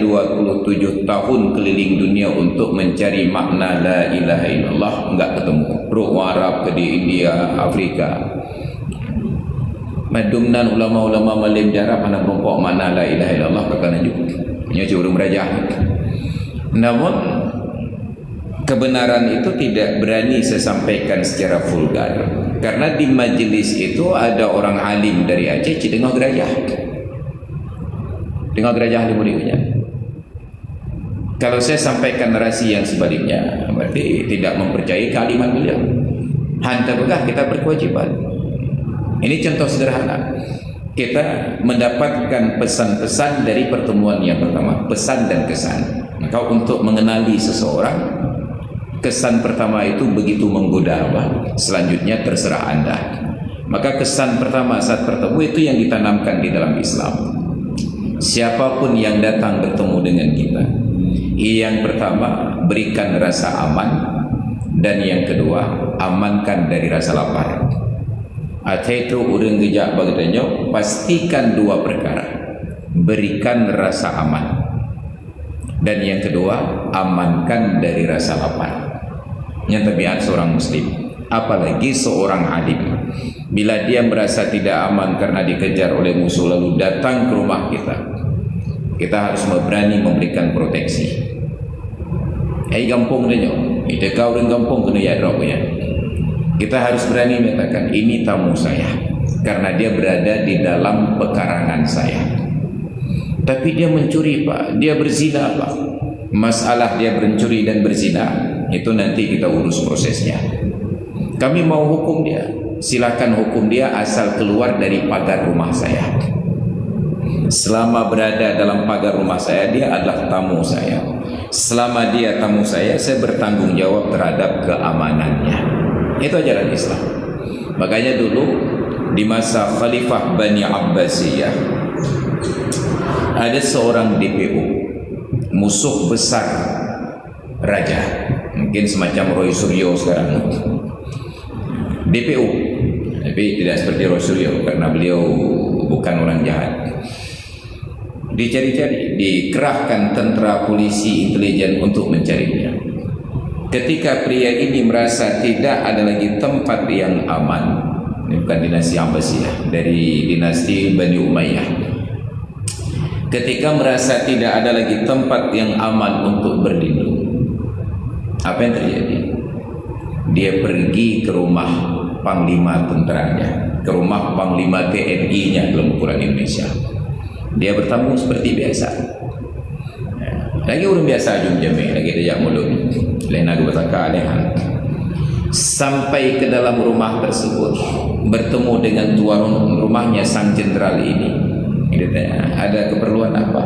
27 tahun keliling dunia untuk mencari makna la ilaha illallah, enggak ketemu. Ruk Arab ke di India, Afrika. Madumnan ulama-ulama malim jarab mana berompak makna la ilaha illallah kakak najuk. Nya curung merajah. Namun kebenaran itu tidak berani saya sampaikan secara vulgar, karena di majlis itu ada orang alim dari Aceh dengar gerajah. Dengar gerajah di muridnya. Kalau saya sampaikan narasi yang sebaliknya, berarti tidak mempercayai kalimat beliau. Hantar begah kita berkewajiban. Ini contoh sederhana. Kita mendapatkan pesan-pesan dari pertemuan yang pertama, pesan dan kesan. Maka untuk mengenali seseorang, kesan pertama itu begitu menggoda, selanjutnya terserah Anda. Maka kesan pertama saat bertemu itu yang ditanamkan di dalam Islam. Siapapun yang datang bertemu dengan kita, yang pertama berikan rasa aman, dan yang kedua amankan dari rasa lapar. Atau urang gejak bagainya, pastikan dua perkara, berikan rasa aman, dan yang kedua amankan dari rasa lapar. Yang tabiat seorang muslim, apalagi seorang alim, bila dia merasa tidak aman karena dikejar oleh musuh lalu datang ke rumah kita, kita harus berani memberikan proteksi. Gampung dia, kita kau orang gampung kena ya drop ya. Kita harus berani mengatakan ini tamu saya, karena dia berada di dalam pekarangan saya. Tapi dia mencuri pak, dia berzina pak. Masalah dia mencuri dan berzina itu nanti kita urus prosesnya. Kami mau hukum dia, silakan hukum dia asal keluar dari pagar rumah saya. Selama berada dalam pagar rumah saya, dia adalah tamu saya. Selama dia tamu saya bertanggung jawab terhadap keamanannya. Itu ajaran Islam. Makanya dulu di masa Khalifah Bani Abbasiyah ada seorang DPO, musuh besar raja, mungkin semacam Roy Suryo sekarang. DPO, tapi tidak seperti Roy Suryo karena beliau bukan orang jahat. Dicari-cari, dikerahkan tentera, polisi, intelijen untuk mencarinya. Ketika pria ini merasa tidak ada lagi tempat yang aman, ini bukan dinasti Abbasiyah, dari dinasti Bani Umayyah. Ketika merasa tidak ada lagi tempat yang aman untuk berlindung, apa yang terjadi? Dia pergi ke rumah Panglima tenteranya, ke rumah Panglima TNI-nya dalam ukuran Indonesia. Dia bertamu seperti biasa. Lagi orang biasa jumjame, lagi dia mulut, lain aku bertakar lehan. Sampai ke dalam rumah tersebut, bertemu dengan tuan rumahnya sang jenderal ini. Dia tanya, ada keperluan apa?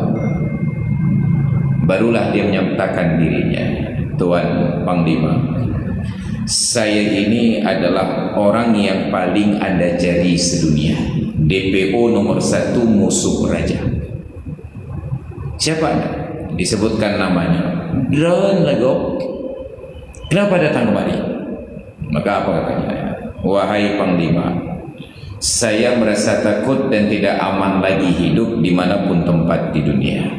Barulah dia menyatakan dirinya, Tuan Panglima, saya ini adalah orang yang paling Anda cari sedunia, DPO nomor 1 musuh raja. Siapa Anda? Disebutkan namanya. Dan lagu, kenapa datang kemari? Maka apa katanya? Wahai Panglima, saya merasa takut dan tidak aman lagi hidup dimanapun tempat di dunia,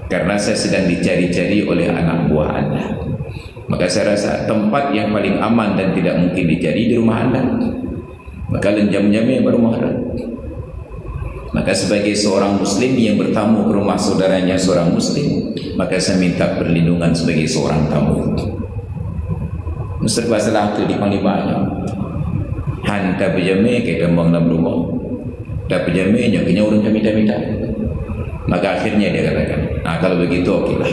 karena saya sedang dicari-cari oleh anak buah Anda. Maka saya rasa tempat yang paling aman dan tidak mungkin dicari di rumah Anda. Maka lenjam-jamnya baru mahal. Maka sebagai seorang muslim yang bertamu ke rumah saudaranya seorang muslim, maka saya minta perlindungan sebagai seorang tamu. Serba salah itu di Panglimanya. Hantar pejamai ke kembang dalam rumah. Tak pejamainya kena urun minta-minta. Maka akhirnya dia katakan, nah kalau begitu okeylah.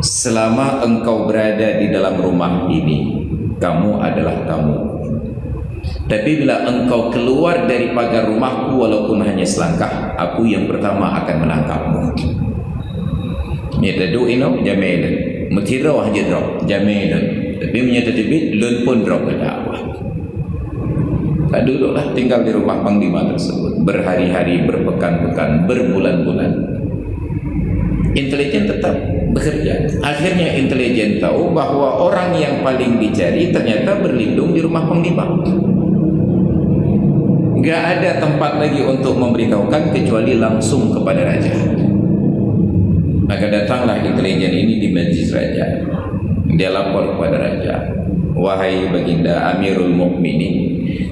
Selama engkau berada di dalam rumah ini, kamu adalah tamu. Tapi bila engkau keluar dari pagar rumahku walaupun hanya selangkah, aku yang pertama akan menangkapmu. Nyata do ino jaminan. Mutira wah je drop jaminan. Tapi menyata tibit lun pun drop ke dakwah. Tak duduklah tinggal di rumah Panglima tersebut berhari-hari, berpekan-pekan, berbulan-bulan. Intelijen tetap bekerja. Akhirnya intelijen tahu bahwa orang yang paling dicari ternyata berlindung di rumah Panglima. Gak ada tempat lagi untuk memberitahukan kecuali langsung kepada raja. Maka datanglah intelijen ini di majlis raja. Dia lapor kepada raja, wahai baginda Amirul Mukminin,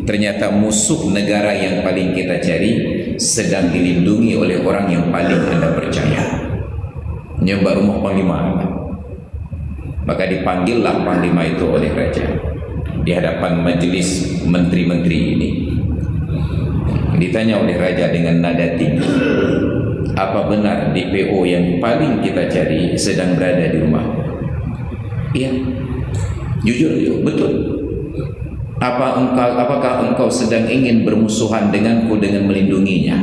ternyata musuh negara yang paling kita cari sedang dilindungi oleh orang yang paling Anda percaya, nyembah rumah panglima. Maka dipanggillah panglima itu oleh raja di hadapan majelis menteri-menteri ini. Ditanya oleh raja dengan nada tinggi, apa benar DPO yang paling kita cari sedang berada di rumah? Iya, jujur, betul. Apakah engkau sedang ingin bermusuhan denganku dengan melindunginya?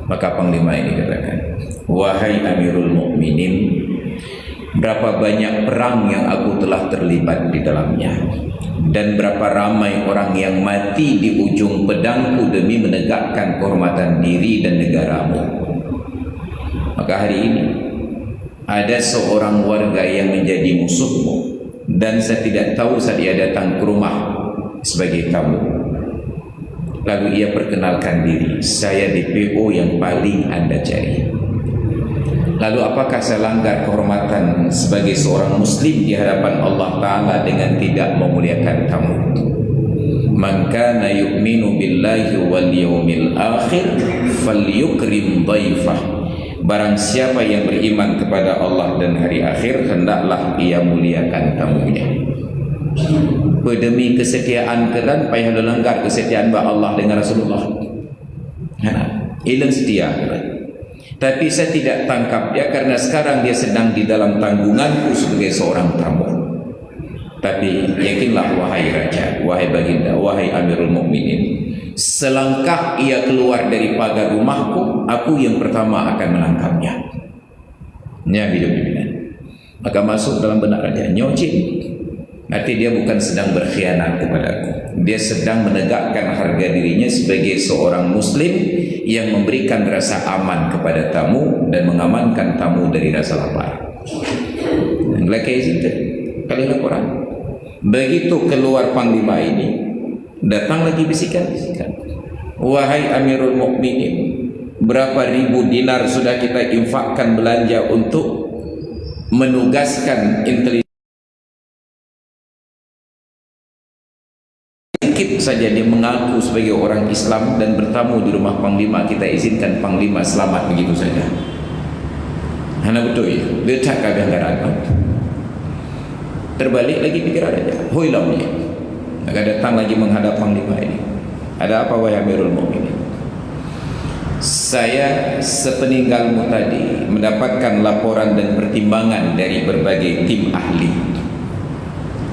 Maka panglima ini katakan, wahai Amirul Mukminin, berapa banyak perang yang aku telah terlibat di dalamnya, dan berapa ramai orang yang mati di ujung pedangku demi menegakkan kehormatan diri dan negaramu. Maka hari ini ada seorang warga yang menjadi musuhmu, dan saya tidak tahu saat dia datang ke rumah sebagai tamu. Lalu ia perkenalkan diri, saya DPO yang paling Anda cari. Lalu apakah saya langgar kehormatan sebagai seorang muslim di hadapan Allah Ta'ala dengan tidak memuliakan tamu? Man kana yu'minu billahi wal yawmil akhir falyukrim dhaifah. Barang siapa yang beriman kepada Allah dan hari akhir, hendaklah ia muliakan tamunya. Demi kesetiaan keran payah langgar kesetiaan Allah dengan Rasulullah. Ilang setia. Tapi saya tidak tangkap dia karena sekarang dia sedang di dalam tanggunganku sebagai seorang tamu. Tapi yakinlah wahai raja, wahai baginda, wahai Amirul Mukminin, selangkah ia keluar dari pagar rumahku, aku yang pertama akan menangkapnya. Ini hidup pimpinan. Maka masuk dalam benak raja, nyocin. Nanti dia bukan sedang berkhianat kepadaku, dia sedang menegakkan harga dirinya sebagai seorang muslim yang memberikan rasa aman kepada tamu dan mengamankan tamu dari rasa lapar. Lagi itu kali laporan. Begitu keluar panglima ini, datang lagi bisikan-bisikan, wahai Amirul Mukminin, berapa ribu dinar sudah kita infakkan belanja untuk menugaskan intelijen. Sedikit saja dia mengaku sebagai orang Islam dan bertamu di rumah panglima, kita izinkan panglima selamat begitu saja. Hana betul ya, dia tak kagak anggaran. Terbalik lagi pikiran aja, hoilam ni. Maka datang lagi menghadap panglima ini. Ada apa wahai Amirul Mukminin? Saya sepeninggalmu tadi mendapatkan laporan dan pertimbangan dari berbagai tim ahli.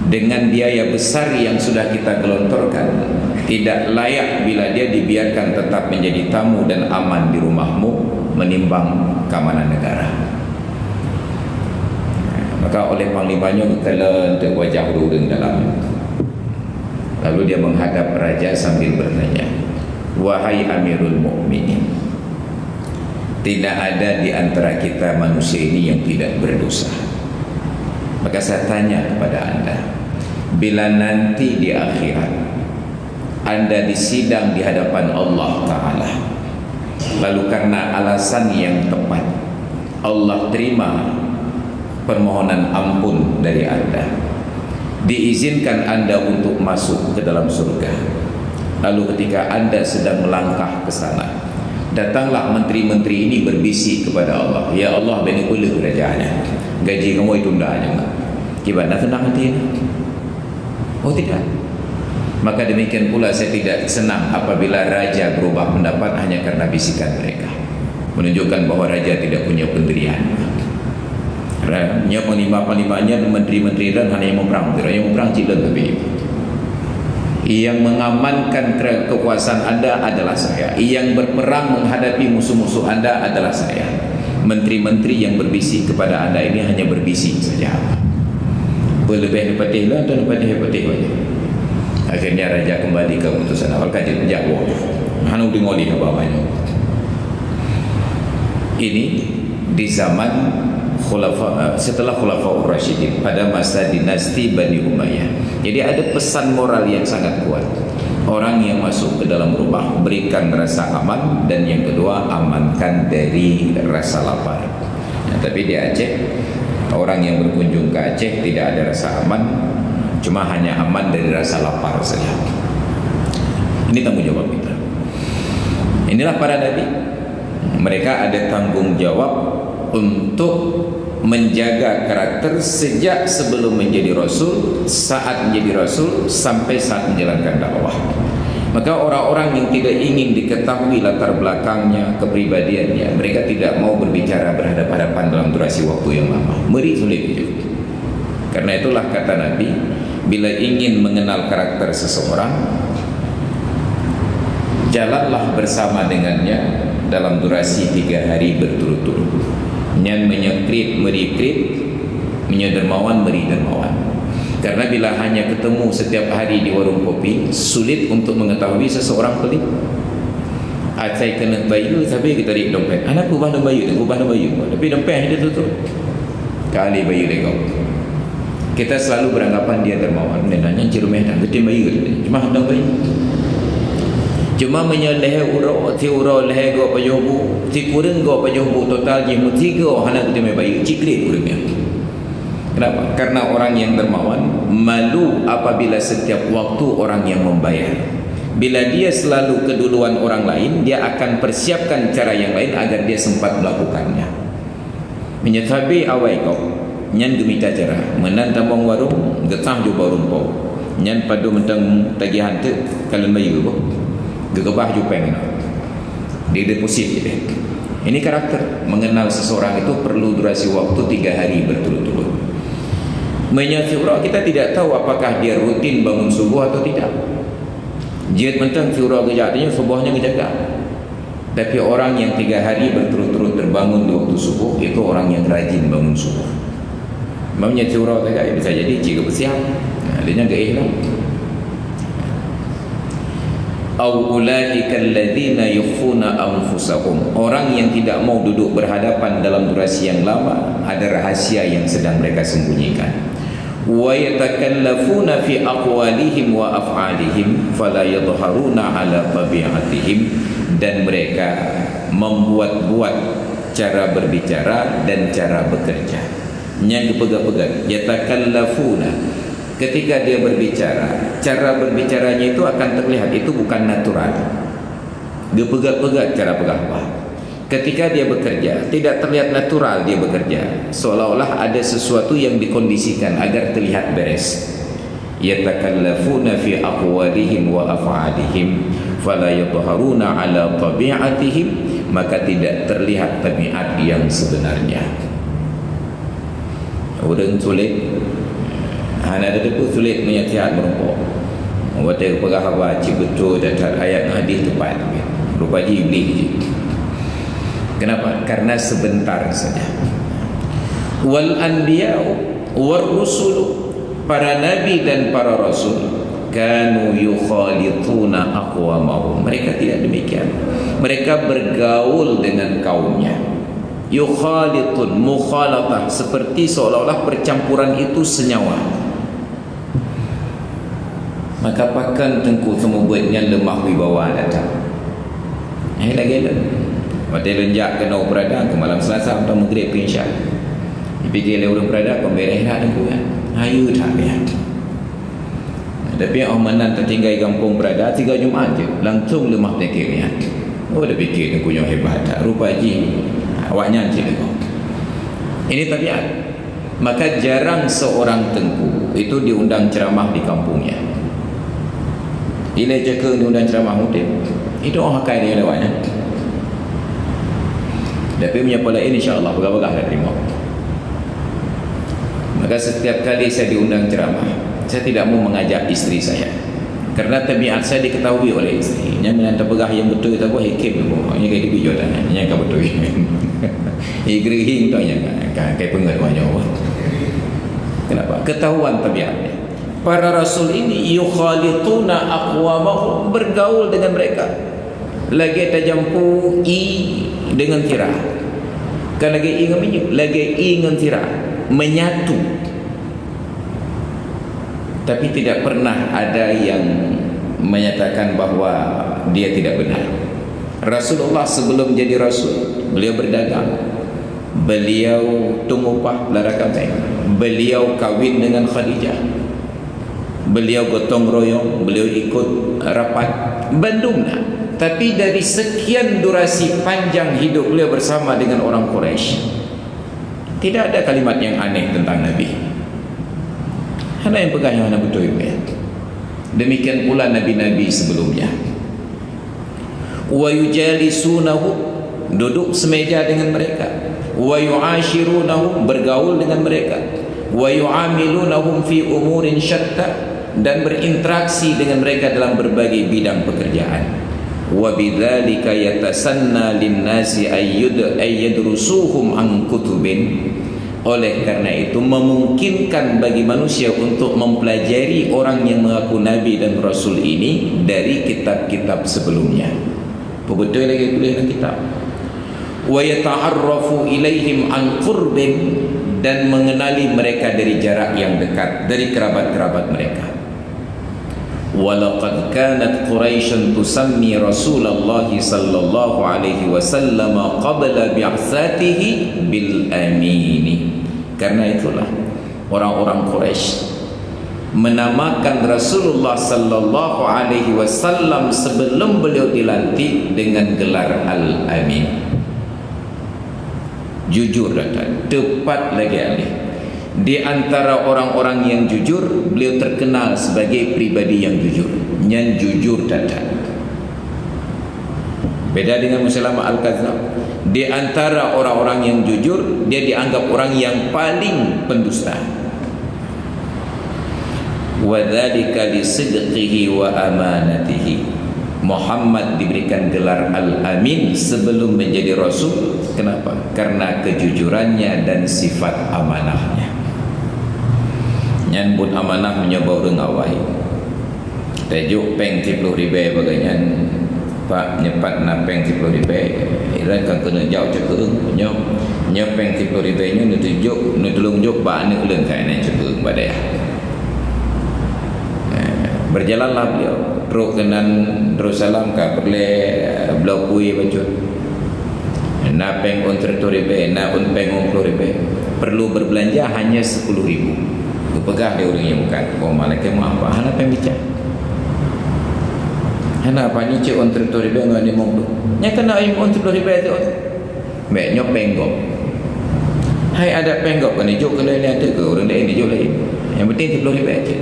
Dengan biaya besar yang sudah kita gelontorkan, tidak layak bila dia dibiarkan tetap menjadi tamu dan aman di rumahmu menimbang keamanan negara. Maka oleh panglimanya kalau untuk wajah hurung dalam. Lalu dia menghadap raja sambil bertanya, wahai Amirul Mukminin, tidak ada di antara kita manusia ini yang tidak berdosa. Maka saya tanya kepada anda, bila nanti di akhirat anda disidang di hadapan Allah Ta'ala, lalu karena alasan yang tepat Allah terima permohonan ampun dari anda, diizinkan anda untuk masuk ke dalam surga. Lalu ketika anda sedang melangkah ke sana, datanglah menteri-menteri ini berbisik kepada Allah, ya Allah, bani ulil kerajaannya, gaji kamu itu undahnya. Gimana tenang hati ini? Oh tidak. Maka demikian pula saya tidak senang apabila raja berubah pendapat hanya karena bisikan mereka, menunjukkan bahwa raja tidak punya pendirian. Hanya panglima-panlimanya dan menteri-menteri dan hanya yang memperang, yang memperang cilen, tapi yang mengamankan kekuasaan anda adalah saya, yang berperang menghadapi musuh-musuh anda adalah saya. Menteri-menteri yang berbisik kepada anda ini hanya berbisik saja. Berlebih dapatih lah atau dapatih saja. Akhirnya raja kembali ke keputusan awal, kajian jawab hanu dingoli ke bawahnya. Ini di zaman setelah Khulafaur Rasyidin, pada masa dinasti Bani Umayyah. Jadi ada pesan moral yang sangat kuat. orang yang masuk ke dalam rumah berikan rasa aman, dan yang kedua amankan dari rasa lapar. Tapi di Aceh, orang yang berkunjung ke Aceh tidak ada rasa aman, cuma hanya aman dari rasa lapar saja. Ini tanggung jawab kita. Inilah para nabi, mereka ada tanggung jawab untuk menjaga karakter sejak sebelum menjadi rasul, saat menjadi rasul, sampai saat menjalankan dakwah. Maka orang-orang yang tidak ingin diketahui latar belakangnya, kepribadiannya, mereka tidak mau berbicara berhadapan-hadapan dalam durasi waktu yang lama. Meri sulit itu. Karena itulah kata Nabi, bila ingin mengenal karakter seseorang, jalanlah bersama dengannya dalam durasi 3 hari berturut-turut. Nyan menyekrip merikrip, menyedermawan meri dermawan. Karena bila hanya ketemu setiap hari di warung kopi, sulit untuk mengetahui seseorang pelit. Saya kena bayu, tapi kita tarik dompet. Anak ubah bayu, ubah bayu. Tapi dompet dia tutup. Kali bayu lekok. Kita selalu beranggapan dia dermawan. Nanya cirumeh dan betul bayu. Cuma hendak bayu. Cuma menyaleh urau, ti urau leh go pajobu, ti kurang go pajobu total je mutiga hana kita bayu cikrit urangnya. Kenapa? Karena orang yang dermawan malu apabila setiap waktu orang yang membayar. Bila dia selalu keduluan orang lain, dia akan persiapkan cara yang lain agar dia sempat melakukannya. Menyatabi awai kau, nyan gemita cara, menan tambang warung, getah jo warung kau. Nyan padu mentang tagihan tu kalian bayu kau. Gegebah jupeng di deposit gitu. Ini karakter. Mengenal seseorang itu perlu durasi waktu 3 hari berturut-turut. Menyati urang kita tidak tahu apakah dia rutin bangun subuh atau tidak. Jihad mentang urang kejadiannya subuhnya kejaga. Tapi orang yang 3 hari berturut-turut terbangun di waktu subuh, itu orang yang rajin bangun subuh. Menyati urang kejadian bisa jadi jika bersiap. Dia enggak ikhlas. Au ulaika alladzina yukhfuna anfusahum. Orang yang tidak mau duduk berhadapan dalam durasi yang lama, ada rahasia yang sedang mereka sembunyikan. Wa yatakallafuna fi aqwalihim wa af'alihim fala yadhharuna ala tabi'atihim. Dan mereka membuat-buat cara berbicara dan cara bekerja. Yang pegang-pegang yatakallafuna. Ketika dia berbicara, cara berbicaranya itu akan terlihat itu bukan natural. Dia pegat-pegat cara pegang apa. Ketika dia bekerja, tidak terlihat natural dia bekerja, seolah-olah ada sesuatu yang dikondisikan agar terlihat beres. Yatakallafuna fi aqwalihim wa af'alihim fala yadhharuna ala tabi'atihim, maka tidak terlihat tabiat yang sebenarnya. Orang sulit, hana ada pun sulit menyatihat merumpuk. Wata pegah baca betul dan ayat hadis tepat. Rupa iblis. Kenapa? Karena sebentar saja. Wal anbiya'u war rusulu, para nabi dan para rasul, kanu yukhalituna aqwamahum. Mereka tidak demikian. Mereka bergaul dengan kaumnya. Yukhalitun, mukhalatah, seperti seolah-olah percampuran itu senyawa. Maka pakan tengku semua buatnya lemah wibawa datang. Lagi waktu lenjak kena berada ke malam Selasa atau Maghrib ke Isya. Dipikir oleh orang berada kau bereh dah tengku kan. Ayu tak ya. Tapi orang mana tertinggal kampung berada 3 Jumaat je langsung lemah tekirnya. Oh dah fikir tengku yang hebat tak. Rupa ji awaknya je kau. Ini tabiat. Maka jarang seorang tengku itu diundang ceramah di kampungnya. Bila jaga diundang ceramah mutim, itu orang hakai dia lewatnya. Tapi punya pola ini insya-Allah begah-begah dah terima. Maka setiap kali saya diundang ceramah, saya tidak mau mengajak isteri saya. Karena tabiat saya diketahui oleh isteri. Yang menantu pegah yang betul itu apa hikim tu. Ini kayak di video dah. Yang kau betul. Igrihi tu yang kayak pengertiannya. Kenapa? Ketahuan tabiatnya. Para rasul ini yukhalituna aqwamahum, bergaul dengan mereka. Lagi tajampu i dengan tira. Kan lagi i dengan minyak, lagi i dengan tira, menyatu. Tapi tidak pernah ada yang menyatakan bahawa dia tidak benar. Rasulullah sebelum jadi Rasul, beliau berdagang, beliau tungupah lara kambing, beliau kahwin dengan Khadijah, beliau gotong royong, beliau ikut rapat Bandung. Tapi dari sekian durasi panjang hidup beliau bersama dengan orang Quraisy, tidak ada kalimat yang aneh tentang Nabi. Hanya yang pegang yang betul ya. Demikian pula nabi-nabi sebelumnya. Wa yujalisunahu, duduk semeja dengan mereka. Wa yu'ashirunahum, bergaul dengan mereka. Wa yu'amilunahum fi umurin syatta, dan berinteraksi dengan mereka dalam berbagai bidang pekerjaan. Wa bidzalika yatasanna lin-nasi ayyadrusuhum an kutubin. Oleh karena itu memungkinkan bagi manusia untuk mempelajari orang yang mengaku Nabi dan Rasul ini dari kitab-kitab sebelumnya. Betul lagi tulis dalam kitab. Wa yata'arrafu ilaihim an qurbin, dan mengenali mereka dari jarak yang dekat, dari kerabat-kerabat mereka. Walaqad kanat Quraisy tusammi Rasulullah sallallahu alaihi wasallam qabla bi'atsatihi bil amin. Karena itulah orang-orang Quraisy menamakan Rasulullah sallallahu alaihi wasallam sebelum beliau dilantik dengan gelar Al-Amin. Jujur dan tepat lagi alih. Di antara orang-orang yang jujur, beliau terkenal sebagai pribadi yang jujur, yang jujur dadan. Beda dengan Musailamah Al-Kadzdzab. Di antara orang-orang yang jujur, dia dianggap orang yang paling pendusta. Wa dzalika li sidqihi wa amanatihi. Muhammad diberikan gelar Al-Amin sebelum menjadi Rasul. Kenapa? Karena kejujurannya dan sifat amanahnya. Nyambut amanah menyoba orang awai. Tajuk peng 10 ribu bagaian Pak nyepat na peng 10 ribu. Ira kan kena jauh cekung nyop peng 10 ribu nya nu tunjuk nu tolong jok ba ne uleung ka ne cekung badai. Berjalanlah beliau terus kenan Darussalam ka perle blok kui bacut. Na peng on 30 ribu, na on peng 10 ribu. Perlu berbelanja hanya 10 ribu. Pegah dia orang yang bukan. Oh malaikat mau apa? Hana pembicara. Hana apa ni cik on 30 ribu dengan dia mau. Nya kena aim on 30 ribu tu. Mek nyop penggok. Hai ada penggok kan juk kena ni ada ke orang lain juk lain. Yang penting 30 ribu aja.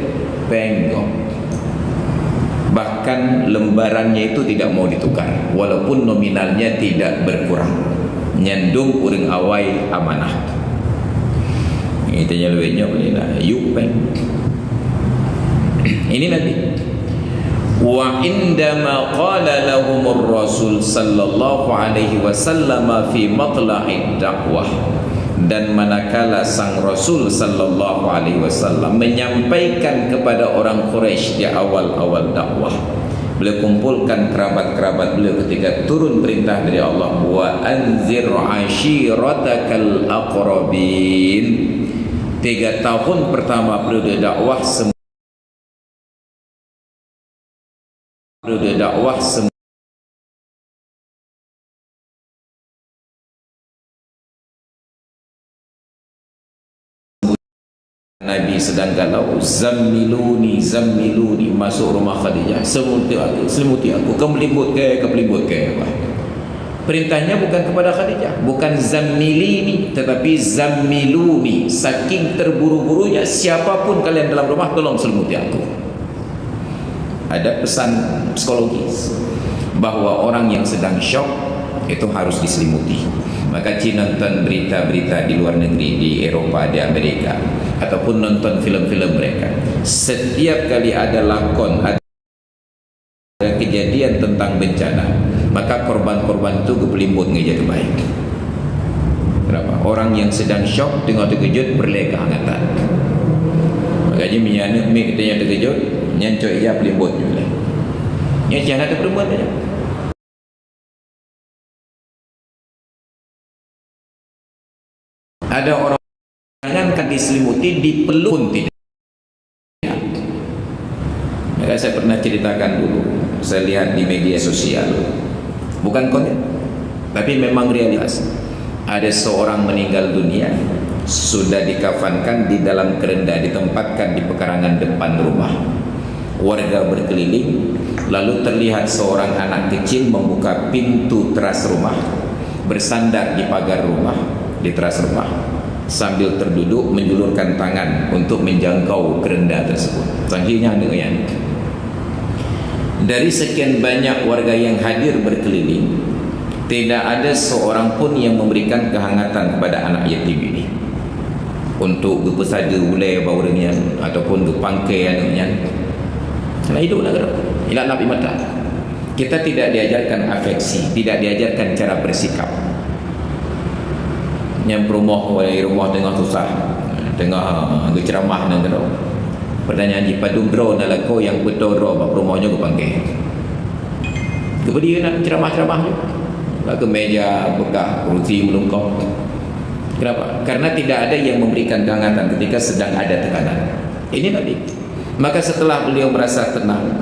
Penggok. Bahkan lembarannya itu tidak mau ditukar walaupun nominalnya tidak berkurang. Nyandung orang awai amanah. Itu yang lebihnya bolehlah yupeng. Ini Nabi. Wa indama qala lahumur Rasul sallallahu alaihi wasallam fi matla'id dakwah, dan manakala sang Rasul sallallahu alaihi wasallam menyampaikan kepada orang Quraisy di awal-awal dakwah, beliau kumpulkan kerabat-kerabat beliau ketika turun perintah dari Allah, wa anzir ashiratakal aqrabin. 3 tahun pertama periode dakwah semua Nabi sedang galau, zammiluni masuk rumah Khadijah, selimuti aku, kemelimut ke Perintahnya bukan kepada Khadijah, bukan zammilini, tetapi zammiluni. Saking terburu-burunya, siapapun kalian dalam rumah tolong selimuti aku. Ada pesan psikologis bahwa orang yang sedang shock itu harus diselimuti. Maka Cina nonton berita-berita di luar negeri, di Eropa, di Amerika, ataupun nonton film-film mereka, setiap kali ada lakon, ada kejadian tentang bencana, maka korban-korban itu kepelimbut ngeja terbaik. Kenapa? Orang yang sedang syok tengok terkejut berleka hangatan. Makanya minyak mi kita yang terkejut nyancok ia pelimbut juga. Yang jangan ada perempuan saja. Ada orang jangan diselimuti, dipeluk tidak. Maka saya pernah ceritakan dulu, saya lihat di media sosial, bukan konten, tapi memang realitas. Ada seorang meninggal dunia, sudah dikafankan di dalam kerenda, ditempatkan di pekarangan depan rumah. Warga berkeliling, lalu terlihat seorang anak kecil membuka pintu teras rumah, bersandar di pagar rumah, di teras rumah, sambil terduduk menjulurkan tangan untuk menjangkau kerenda tersebut. Tangkinya dengan dari sekian banyak warga yang hadir berkeliling, tidak ada seorang pun yang memberikan kehangatan kepada anak yatim ini untuk gepesada ulai baurnya ataupun gepangkai anaknya. Karena hidup nak gerak ilah nabi mata. Kita tidak diajarkan afeksi, tidak diajarkan cara bersikap. Yang rumah tengah susah, tengah ceramah nang gerak. Pertanyaan di padung draw nalako yang betul draw bab rumahnya ke panggil. Kemudian nak ceramah-ceramah ke meja bekah kursi melungkau. Kenapa? Karena tidak ada yang memberikan kehangatan ketika sedang ada tekanan. Ini Nabi. Maka setelah beliau merasa tenang,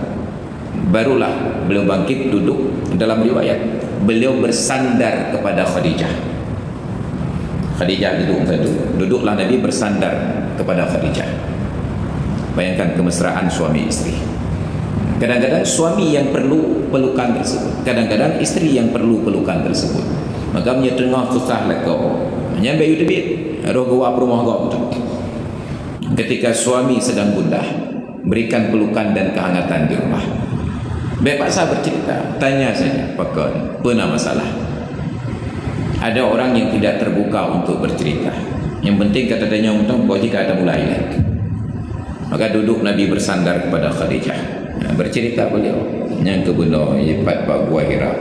barulah beliau bangkit duduk. Dalam riwayat, beliau bersandar kepada Khadijah. Khadijah duduklah Nabi bersandar kepada Khadijah. Bayangkan kemesraan suami istri. Kadang-kadang suami yang perlu pelukan tersebut, kadang-kadang istri yang perlu pelukan tersebut. Maka punya tengah susah lah kau nyampe debit roh gua rumah kau betul. Ketika suami sedang gundah, berikan pelukan dan kehangatan di rumah. Bapak saya bercerita, tanya saja pakon, pernah masalah. Ada orang yang tidak terbuka untuk bercerita. Yang penting kata dia untung kau jika ada mulai. Maka duduk Nabi bersandar kepada Khadijah. Bercerita beliau yang kebenar ipat Pak Buahira.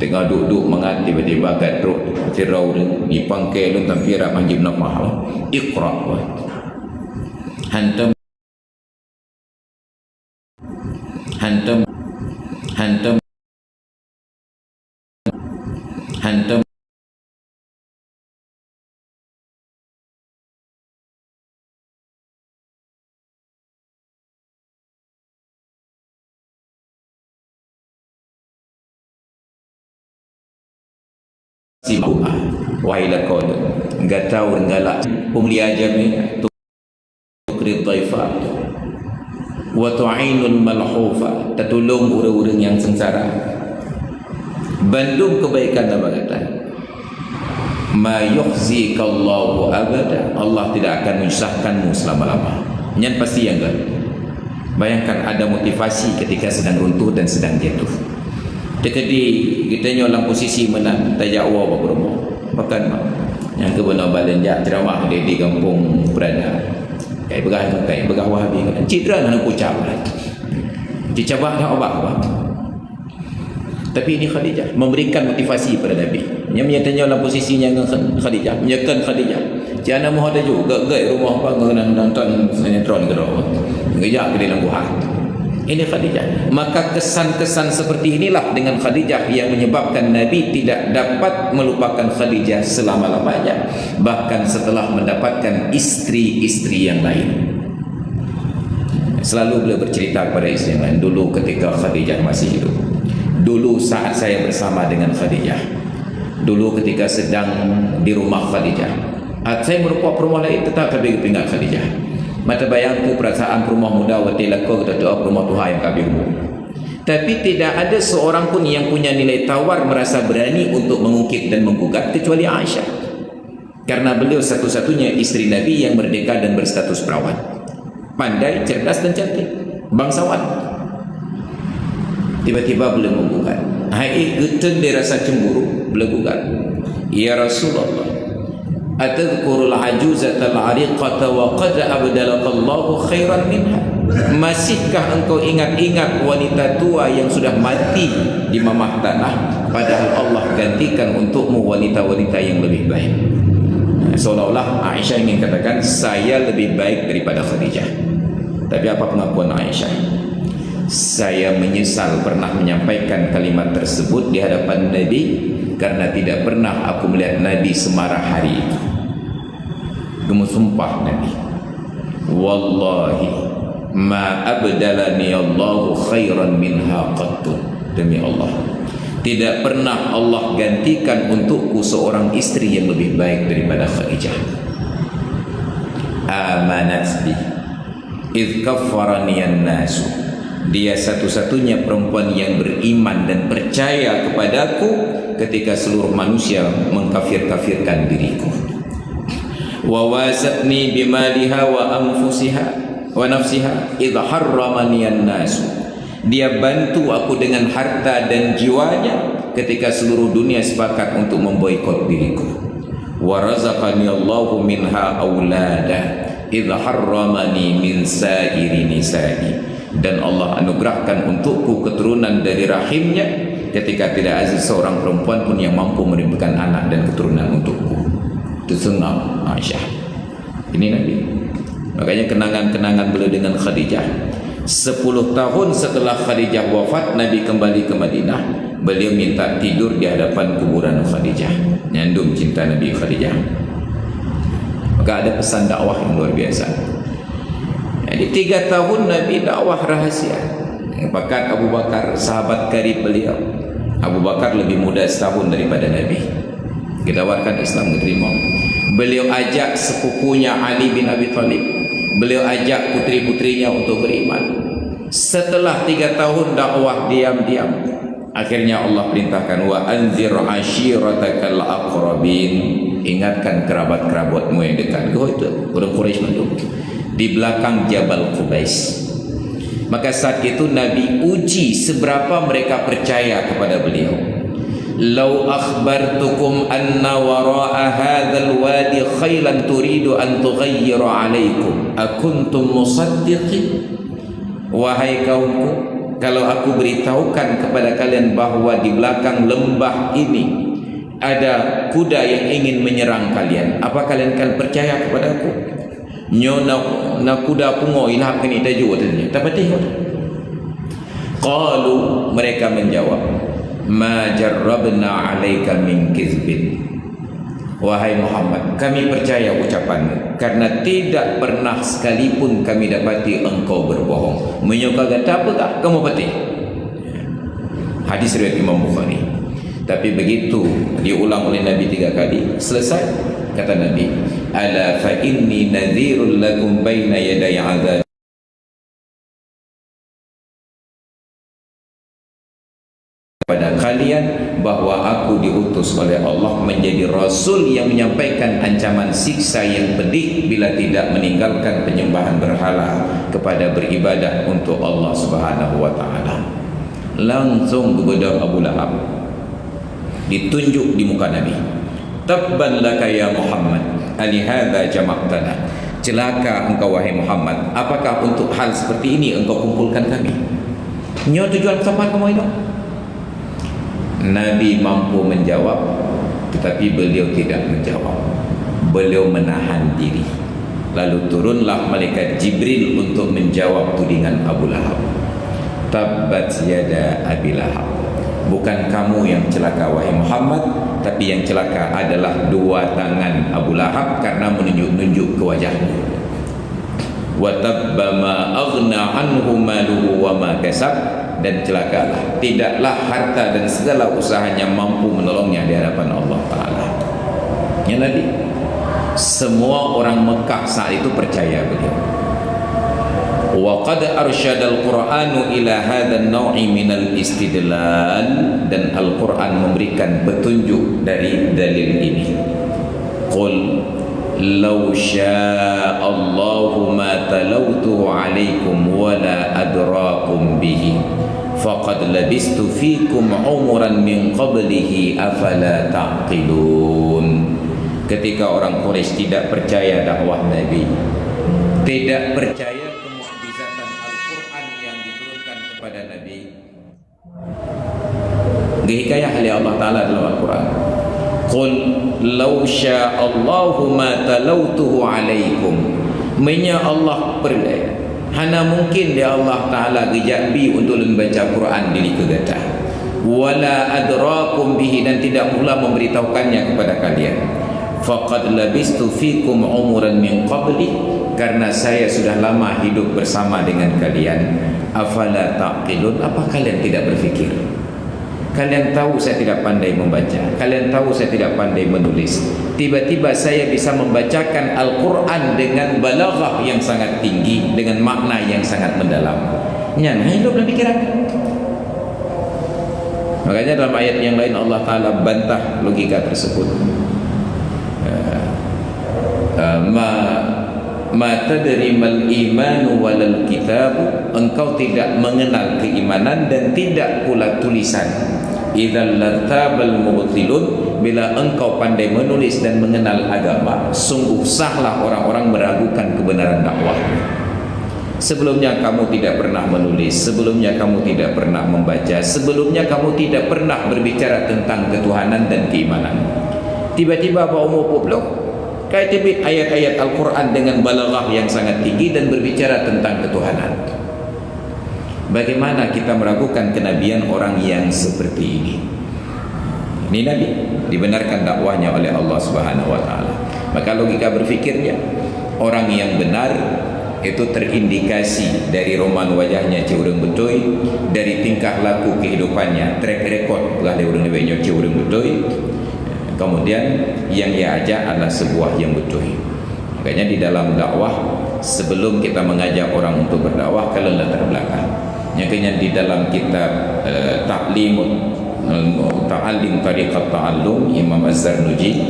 Tengah duduk mengat tiba-tiba gatruk tirau ni pangkai lun tampira manjib nak mahal. Iqra wa. Hantam sibuah wahai lakon gatau ngalak pumli ajami tukri dhaifa wa tu'inul malhufa, tertolong orang-orang yang sengsara. Bandung kebaikan apa kata ma yukhzikallahu abada, Allah tidak akan menyusahkanmu selama-lama. Yang pasti yang kan bayangkan ada motivasi ketika sedang runtuh dan sedang jatuh. Dekedi kita nyolang posisi menang tajak awal apa rumah bahkan yang kebenar balenjak ceramah di kampung berada kayak begah wahabi kan cidra nak ucap dicabak nak obak tapi ini Khadijah memberikan motivasi pada Nabi yang menyatanya dalam posisinya dengan Khadijah, menyekan Khadijah jangan mahu ada juga gaya rumah apa nonton sinetron ke rumah ngejak ke dalam buah. Ini Khadijah. Maka kesan-kesan seperti inilah dengan Khadijah yang menyebabkan Nabi tidak dapat melupakan Khadijah selama-lamanya, bahkan setelah mendapatkan istri-istri yang lain. Selalu beliau bercerita kepada istri yang lain, dulu ketika Khadijah masih hidup, dulu saat saya bersama dengan Khadijah, dulu ketika sedang di rumah Khadijah, saya merupakan rumah lain tetap tapi kepingat Khadijah. Mata bayangku perasaan rumah muda watilaku ketua rumah Tuhan yang kabirmu. Tapi tidak ada seorang pun yang punya nilai tawar merasa berani untuk mengungkit dan menggugat kecuali Aisyah. Karena beliau satu-satunya istri Nabi yang merdeka dan berstatus perawan. Pandai, cerdas dan cantik. Bangsawan. Tiba-tiba beliau menggugat. Hai getun dia rasa cemburu, beliau gugat. Ya Rasulullah, atadhkurul ajuzatal ariqata wa qad abdalakallahu khairan minha. Masihkah engkau ingat-ingat wanita tua yang sudah mati di mamah tanah, padahal Allah gantikan untukmu wanita-wanita yang lebih baik. Seolah-olah Aisyah ingin katakan saya lebih baik daripada Khadijah. Tapi apa pengakuan Aisyah? Saya menyesal pernah menyampaikan kalimat tersebut di hadapan Nabi, karena tidak pernah aku melihat Nabi semarah hari itu. Gemus sumpah Nabi, wallahi ma abdalani Allahu khairan minha qattu. Demi Allah, tidak pernah Allah gantikan untukku seorang istri yang lebih baik daripada Khadijah. Amanat bi idh kaffarani an-nasu, dia satu-satunya perempuan yang beriman dan percaya kepadaku ketika seluruh manusia mengkafir-kafirkan diriku. Wa wasatni bimaliha wa anfusiha wa nafsiha idh harramani an-nasu, dia bantu aku dengan harta dan jiwanya ketika seluruh dunia sepakat untuk memboikot diriku. Wa razaqani Allahu minha aulada idh harramani min sa'iri nisa'i, dan Allah anugerahkan untukku keturunan dari rahimnya ketika tidak ada seorang perempuan pun yang mampu menimbulkan anak dan keturunan untukku. Itu sunnah Aisyah. Ini Nabi. Makanya kenangan-kenangan beliau dengan Khadijah. 10 tahun setelah Khadijah wafat, Nabi kembali ke Madinah. Beliau minta tidur di hadapan kuburan Khadijah, nyandung cinta Nabi Khadijah. Maka ada pesan dakwah yang luar biasa. Jadi 3 tahun Nabi dakwah rahasia. Bahkan Abu Bakar, sahabat karib beliau, Abu Bakar lebih muda setahun daripada Nabi, ditawarkan Islam, diterima. Beliau ajak sepupunya Ali bin Abi Thalib, beliau ajak putri-putrinya untuk beriman. Setelah 3 tahun dakwah diam-diam, akhirnya Allah perintahkan wa anzir ashiratakal aqrabin, ingatkan kerabat-kerabatmu yang dekat. Itu orang Quraisy menduk di belakang Jabal Qubais. Maka saat itu Nabi uji seberapa mereka percaya kepada beliau. Lau akhbartukum anna wara'a hadzal wadi khailan turidu an tughayyira alaikum akuntum musaddiqin. Wahai kaumku, kalau aku beritahukan kepada kalian bahwa di belakang lembah ini ada kuda yang ingin menyerang kalian, apa kalian akan percaya kepadaku? Nyo na kuda pungo ilham kini taju katanya. Tapatih. Qalu, mereka menjawab, ma jarrabna 'alaika min kizbin. Wahai Muhammad, kami percaya ucapanmu karena tidak pernah sekalipun kami dapati engkau berbohong. Menyoka gata apa kamu pati? Hadis riwayat Imam Bukhari. Tapi begitu diulang oleh Nabi 3 kali, selesai, kata Nabi, ala fa inni nadhirul lakum baina yaday adzab, pada kalian bahwa aku diutus oleh Allah menjadi rasul yang menyampaikan ancaman siksa yang pedih bila tidak meninggalkan penyembahan berhala kepada beribadah untuk Allah Subhanahu wa taala. Langsung kepada Abu Lahab ditunjuk di muka Nabi. Tabban laka ya Muhammad, alihadza jama'tana. Celaka engkau wahai Muhammad, apakah untuk hal seperti ini engkau kumpulkan kami? Nyo tujuan pertama kamu itu? Nabi mampu menjawab, tetapi beliau tidak menjawab. Beliau menahan diri. Lalu turunlah malaikat Jibril untuk menjawab tudingan Abu Lahab. Tabbat yada Abi Lahab. Bukan kamu yang celaka wahai Muhammad, tapi yang celaka adalah 2 tangan Abu Lahab karena menunjuk-nunjuk ke wajahmu. Wa tabba ma aghna anhu maluhu wa ma kasab, dan celakalah, tidaklah harta dan segala usahanya mampu menolongnya di hadapan Allah Ta'ala. Ya Nabi, semua orang Mekah saat itu percaya beliau. Wa qad arsyadal Qur'anu ila hadzal naw'i minal istidlal, dan Al-Qur'an memberikan petunjuk dari dalil ini. Qul law syaa Allahu ma talawtuhu 'alaikum wa la adrakum bihi faqad labistu fikum umuran min qablihi afala taqilun. Ketika orang Quraisy tidak percaya dakwah Nabi, tidak percaya kemukjizatan Al-Qur'an yang diturunkan kepada Nabi, dihikayah oleh Allah Ta'ala dalam Al-Quran. Qul law sya'allahu ma talawtuhu alaikum, menya Allah perdaya hana mungkin dia Allah Ta'ala gejabi untuk membaca Quran diri kegata, wala adrakum bihi, dan tidak pula memberitahukannya kepada kalian. faqad labistu fikum umuran min qabli, karena saya sudah lama hidup bersama dengan kalian. Afala taqilun, apa kalian tidak berfikir? Kalian tahu saya tidak pandai membaca, kalian tahu saya tidak pandai menulis, tiba-tiba saya bisa membacakan Al-Quran dengan balaghah yang sangat tinggi, dengan makna yang sangat mendalam. Yang hidup dan pikiran. Makanya dalam ayat yang lain Allah Ta'ala bantah logika tersebut. Ma tadri mal imanu walal kitabu, engkau tidak mengenal keimanan dan tidak pula tulisan. Idzal latabal mubtilun, bila engkau pandai menulis dan mengenal agama, sungguh sahlah orang-orang meragukan kebenaran dakwah. Sebelumnya kamu tidak pernah menulis, sebelumnya kamu tidak pernah membaca, sebelumnya kamu tidak pernah berbicara tentang ketuhanan dan keimanan. Tiba-tiba bawa poplok kait ayat-ayat Al-Quran dengan balaghah yang sangat tinggi dan berbicara tentang ketuhanan. Bagaimana kita meragukan kenabian orang yang seperti ini? Ini Nabi, dibenarkan dakwahnya oleh Allah Subhanahu wa Ta'ala. Maka logika berfikirnya, orang yang benar itu terindikasi dari roman wajahnya curang betul, dari tingkah laku kehidupannya, track record belah dari orang lebihnya curang betul. Kemudian yang ia ajak adalah sebuah yang betul. Makanya di dalam dakwah, sebelum kita mengajak orang untuk berdakwah, kalau latar belakang. Makanya di dalam kitab Ta'alim Tariqat Ta'allum Imam Az-Zarnuji,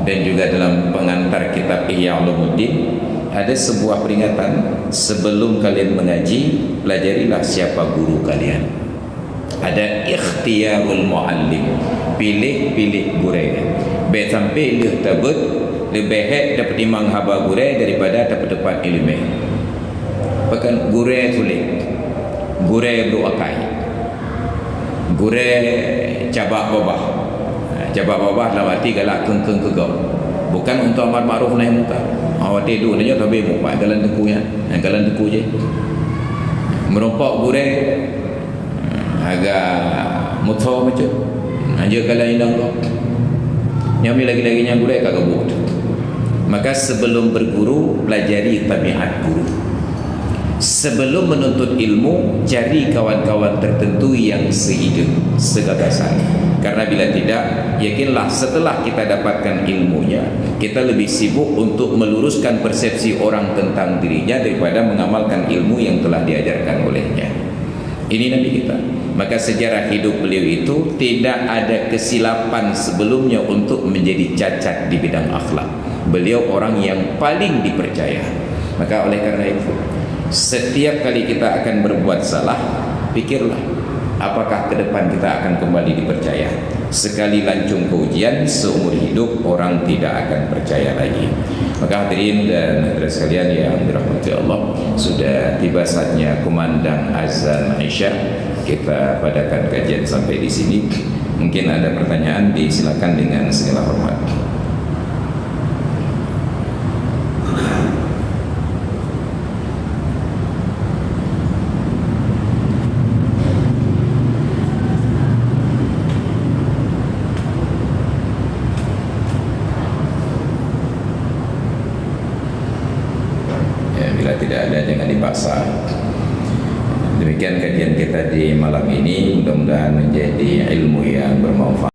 dan juga dalam pengantar kitab Ihya Ulumuddin, ada sebuah peringatan, sebelum kalian mengaji, pelajarilah siapa guru kalian. Ada ikhtiyarul muallim, pilih-pilih guru. Sampai dia tabut lebih baik dapat imang haba guru daripada dapat ilmu. Bahkan guru tulis, guru beruakai, guru cabak babah. Cabak babah dalam arti galak kengkeng kegau, bukan untuk amar ma'ruf nahi munkar. Awak tidur dia tapi muka galan deku ya, galan deku je. Merompak guru agak mutau macam aja kalau indang kau nyami lagi-lagi yang guru agak gebut. Maka sebelum berguru, pelajari tabiat guru. Sebelum menuntut ilmu, cari kawan-kawan tertentu yang seide, segagasan. Karena bila tidak, yakinlah setelah kita dapatkan ilmunya, kita lebih sibuk untuk meluruskan persepsi orang tentang dirinya daripada mengamalkan ilmu yang telah diajarkan olehnya. Ini Nabi kita. Maka sejarah hidup beliau itu tidak ada kesilapan sebelumnya untuk menjadi cacat di bidang akhlak. Beliau orang yang paling dipercaya. Maka oleh karena itu, setiap kali kita akan berbuat salah, pikirlah apakah ke depan kita akan kembali dipercaya. Sekali lancung ke ujian, seumur hidup orang tidak akan percaya lagi. Maka hadirin dan hadirat sekalian yang dirahmati Allah, sudah tiba saatnya kumandang azan Isya. Kita padakan kajian sampai di sini. Mungkin ada pertanyaan, disilakan dengan segala hormat. Ya, bila tidak ada jangan dipaksa. Demikian kajian kita di malam ini, mudah-mudahan menjadi ilmu yang bermanfaat.